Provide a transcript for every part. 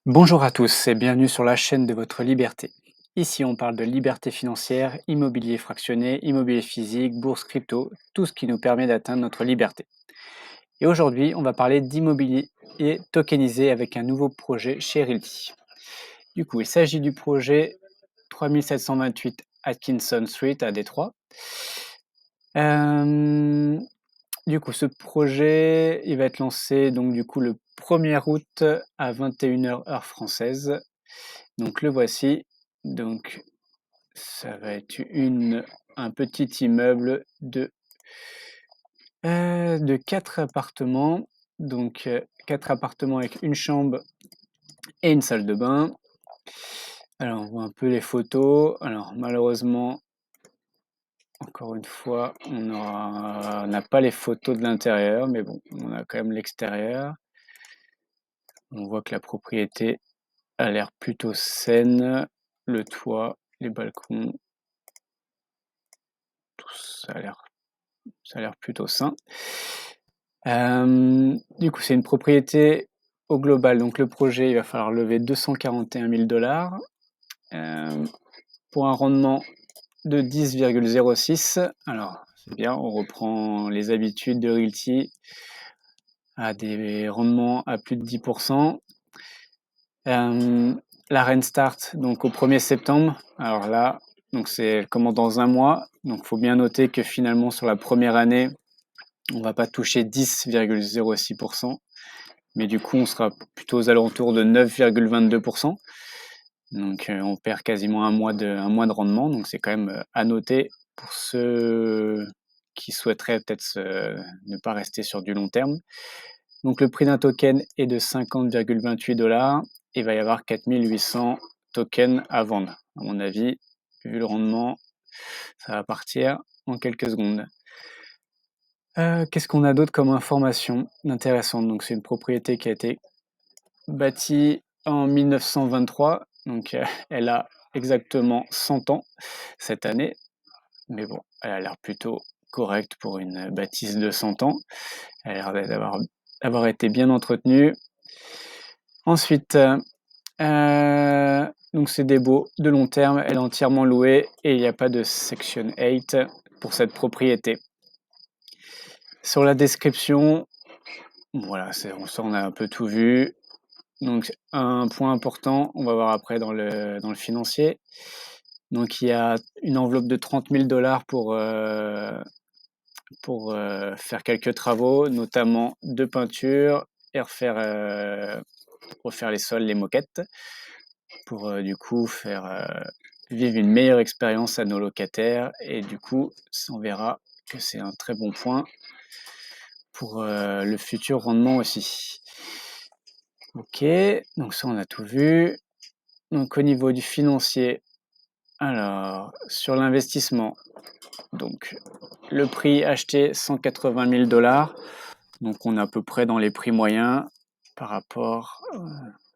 Bonjour à tous et bienvenue sur la chaîne de votre liberté. Ici, on parle de liberté financière, immobilier fractionné, immobilier physique, bourse crypto, tout ce qui nous permet d'atteindre notre liberté. Et aujourd'hui, on va parler d'immobilier tokenisé avec un nouveau projet chez Realty. Du coup, il s'agit du projet 3728 Atkinson Street à Détroit. Euh, du coup, ce projet, il va être lancé donc du coup le 1er août à 21h heure française. Donc le voici. Donc ça va être un petit immeuble de 4 appartements. Donc 4 appartements avec une chambre et une salle de bain. Alors on voit un peu les photos. Alors malheureusement, encore une fois, on n'a pas les photos de l'intérieur, mais bon, on a quand même l'extérieur. On voit que la propriété a l'air plutôt saine. Le toit, les balcons, tout ça a l'air plutôt sain. Du coup, c'est une propriété au global. Donc le projet, il va falloir lever 241 000 $ pour un rendement de 10,06. Alors, c'est bien, on reprend les habitudes de Realty à des rendements à plus de 10%. La rent start donc au 1er septembre. Alors là, donc c'est comment dans un mois. Donc il faut bien noter que finalement sur la première année, on va pas toucher 10,06%, mais du coup on sera plutôt aux alentours de 9,22%. Donc on perd quasiment un mois de rendement. Donc c'est quand même à noter pour ceux qui souhaiteraient peut-être ne pas rester sur du long terme. Donc le prix d'un token est de 50,28 $. Il va y avoir 4800 tokens à vendre. À mon avis, vu le rendement, ça va partir en quelques secondes. Qu'est-ce qu'on a d'autre comme information intéressante? Donc c'est une propriété qui a été bâtie en 1923, donc elle a exactement 100 ans cette année, mais bon, elle a l'air plutôt correcte pour une bâtisse de 100 ans. Elle a l'air d'avoir été bien entretenue. Ensuite, donc c'est des baux de long terme, elle est entièrement louée et il n'y a pas de Section 8 pour cette propriété. Sur la description, voilà, on a un peu tout vu. Donc un point important, on va voir après dans le financier. Donc il y a une enveloppe de 30 000 $ pour faire quelques travaux, notamment de peinture et refaire les sols, les moquettes, pour du coup faire vivre une meilleure expérience à nos locataires. Et du coup, on verra que c'est un très bon point pour le futur rendement aussi. Ok, donc ça on a tout vu. Donc au niveau du financier, alors sur l'investissement, donc le prix acheté 180 000 $, donc on est à peu près dans les prix moyens par rapport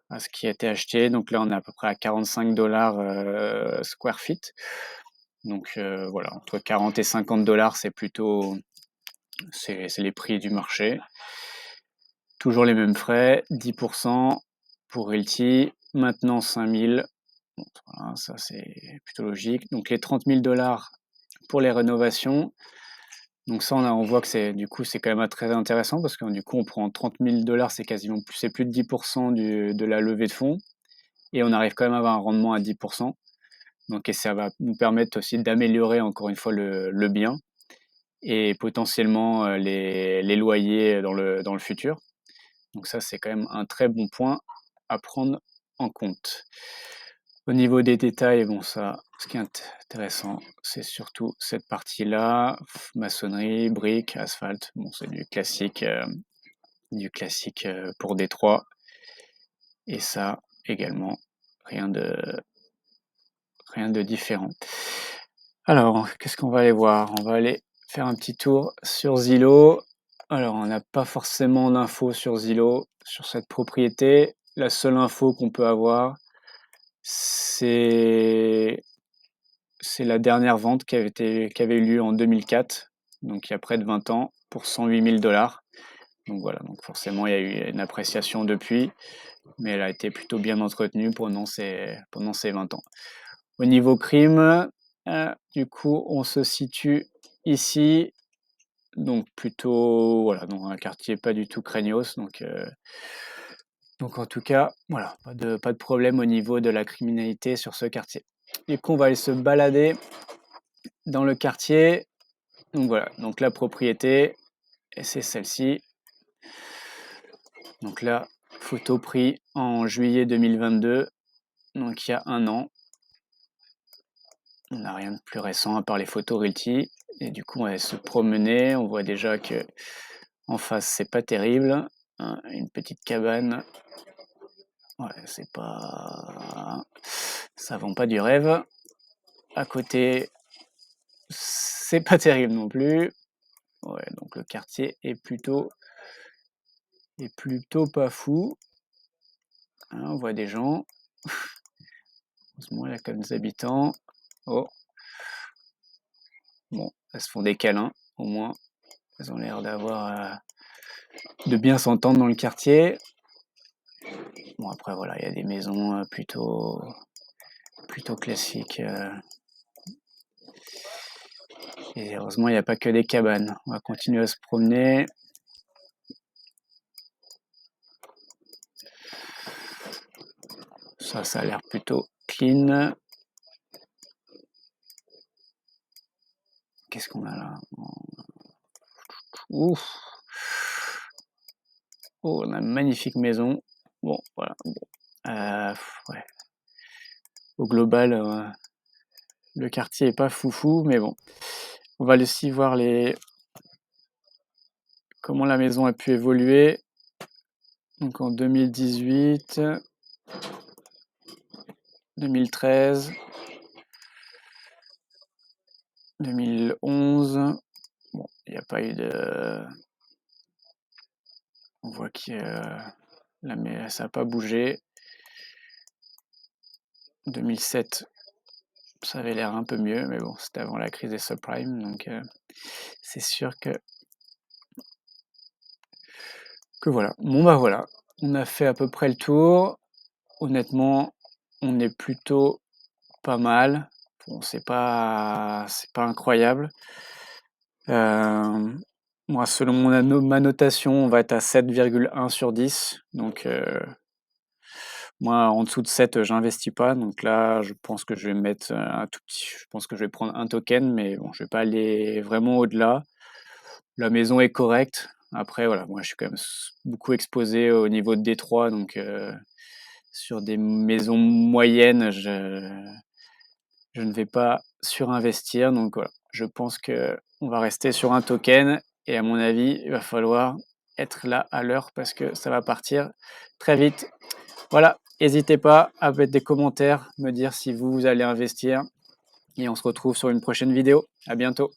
à ce qui a été acheté. Donc là on est à peu près à 45 $ square feet. Donc voilà, entre 40 et 50 $, c'est les prix du marché. Toujours les mêmes frais, 10% pour Realty, maintenant 5 000. Bon, voilà, ça c'est plutôt logique. Donc les 30 000 $ pour les rénovations. Donc ça, on voit que c'est quand même très intéressant parce que du coup, on prend 30 000 $, c'est plus de 10% de la levée de fonds et on arrive quand même à avoir un rendement à 10%. Donc et ça va nous permettre aussi d'améliorer encore une fois le bien et potentiellement les loyers dans le futur. Donc ça, c'est quand même un très bon point à prendre en compte. Au niveau des détails, bon ça, ce qui est intéressant, c'est surtout cette partie-là, maçonnerie, briques, asphalte. Bon, c'est du classique pour Détroit. Et ça également, rien de différent. Alors, qu'est-ce qu'on va aller voir? On va aller faire un petit tour sur Zillow. Alors, on n'a pas forcément d'infos sur Zillow, sur cette propriété. La seule info qu'on peut avoir, c'est la dernière vente qui avait eu lieu en 2004, donc il y a près de 20 ans, pour 108 000 $. Donc voilà, donc forcément il y a eu une appréciation depuis. mais elle a été plutôt bien entretenue pendant ces 20 ans. Au niveau crime, du coup, on se situe ici, donc plutôt, voilà, dans un quartier pas du tout craignos, donc en tout cas, voilà, pas de problème au niveau de la criminalité sur ce quartier. Du coup, on va aller se balader dans le quartier. Donc voilà, donc la propriété, et c'est celle-ci. Donc là, photo prise en juillet 2022, donc il y a un an. On n'a rien de plus récent à part les photos Realty. Et du coup, on va se promener. On voit déjà que en face, c'est pas terrible. Hein, une petite cabane. Ouais, c'est pas. Ça vend pas du rêve. À côté, c'est pas terrible non plus. Ouais, donc le quartier est plutôt pas fou. Hein, on voit des gens. En ce moment, il y a comme des habitants. Oh, bon, elles se font des câlins, au moins. Elles ont l'air de bien s'entendre dans le quartier. Bon, après, voilà, il y a des maisons plutôt classiques. Et heureusement, il n'y a pas que des cabanes. On va continuer à se promener. Ça a l'air plutôt clean. Qu'est-ce qu'on a là? Ouf! Oh, on a une magnifique maison. Bon, voilà. Ouais. Au global, le quartier est pas foufou, mais bon. On va aussi voir comment la maison a pu évoluer. Donc en 2018, 2013, 2011. Bon, il n'y a pas eu de. On voit que ça n'a pas bougé. 2007, ça avait l'air un peu mieux, mais bon, c'était avant la crise des subprimes, donc c'est sûr que voilà. Bon bah voilà, on a fait à peu près le tour. Honnêtement, on est plutôt pas mal. Bon, c'est pas incroyable. Moi, selon ma notation, on va être à 7,1 sur 10. Donc, moi, en dessous de 7, j'investis pas. Donc là, je pense que je vais mettre un tout petit. Je pense que je vais prendre un token, mais bon, je vais pas aller vraiment au-delà. La maison est correcte. Après, voilà, moi, je suis quand même beaucoup exposé au niveau de Détroit. Donc, sur des maisons moyennes, je ne vais pas surinvestir. Donc voilà, je pense que on va rester sur un token et à mon avis, il va falloir être là à l'heure parce que ça va partir très vite. Voilà, n'hésitez pas à mettre des commentaires, me dire si vous allez investir et on se retrouve sur une prochaine vidéo. À bientôt.